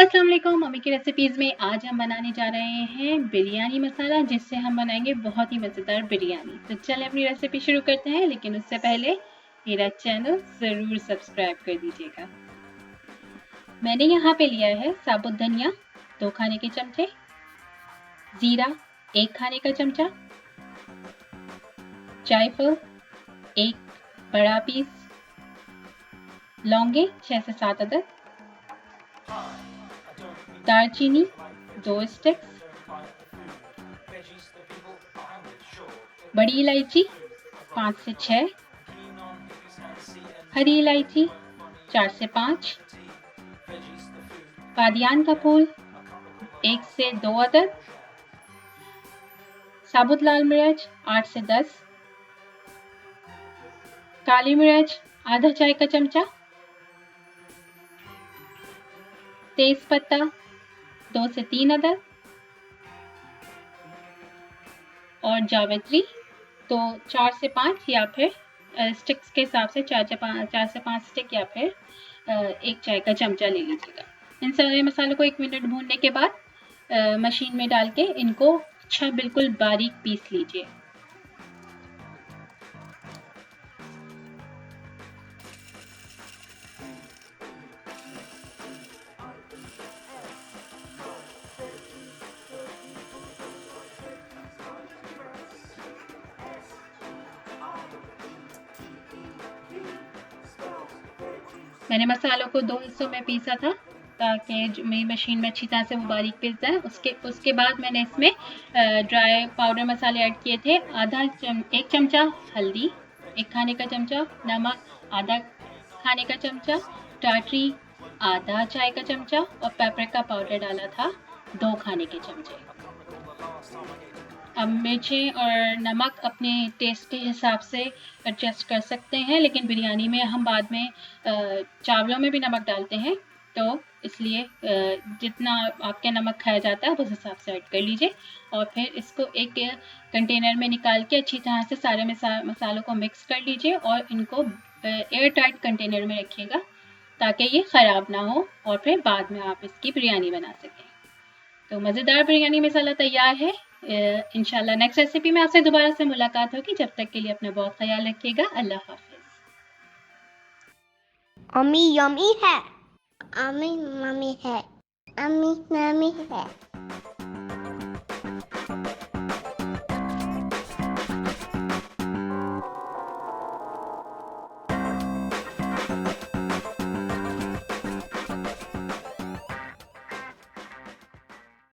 अस्सलाम वालेकुम। मम्मी की रेसिपीज़ में आज हम बनाने जा रहे हैं बिरयानी मसाला, जिससे हम बनाएंगे बहुत ही मज़ेदार बिरयानी। तो चलें अपनी रेसिपी शुरू करते हैं, लेकिन उससे पहले मेरा चैनल ज़रूर सब्सक्राइब कर दीजिएगा। मैंने यहाँ पे लिया है साबुत धनिया 2 खाने के चमचे, ज़ीरा 1 खाने का चमचा, जायफल 1 बड़ा पीस, लौंगे 6 से 7 अदद, दालचीनी 2 स्टिक्स, बड़ी इलायची 5 से 6, हरी इलायची 4 से 5, बादियान का फूल 1 से 2 अदद, साबुत लाल मिर्च 8 से 10, काली मिर्च आधा चाय का चमचा, तेज पत्ता 2 से 3 अदद और जावित्री तो 4 से 5 या फिर स्टिक्स के हिसाब से 4 से 5 स्टिक या फिर 1 चाय का चमचा ले लीजिएगा। इन सारे मसालों को 1 मिनट भूनने के बाद मशीन में डाल के इनको अच्छा बिल्कुल बारीक पीस लीजिए। मैंने मसालों को 2 हिस्सों में पीसा था ताकि मेरी मशीन में अच्छी तरह से वो बारीक पीस जाए। उसके बाद मैंने इसमें ड्राई पाउडर मसाले ऐड किए थे। 1 चमचा हल्दी, 1 खाने का चमचा नमक, आधा खाने का चमचा टाटरी, आधा चाय का चमचा और पेपरिका पाउडर डाला था 2 खाने के चमचे। अब मिर्चें और नमक अपने टेस्ट के हिसाब से एडजस्ट कर सकते हैं, लेकिन बिरयानी में हम बाद में चावलों में भी नमक डालते हैं, तो इसलिए जितना आपके नमक खाया जाता है उस हिसाब से ऐड कर लीजिए। और फिर इसको एक कंटेनर में निकाल के अच्छी तरह से सारे मसालों को मिक्स कर लीजिए और इनको एयर टाइट कंटेनर में रखिएगा ताकि ये ख़राब ना हो और फिर बाद में आप इसकी बिरयानी बना सकें। तो मज़ेदार बिरयानी मसाला तैयार है। इंशाल्लाह नेक्स्ट रेसिपी में आपसे दोबारा से मुलाकात होगी। जब तक के लिए अपना बहुत ख्याल रखिएगा। अल्लाह हाफिज़। अम्मी यम्मी है, अम्मी मम्मी है, अम्मी मम्मी है।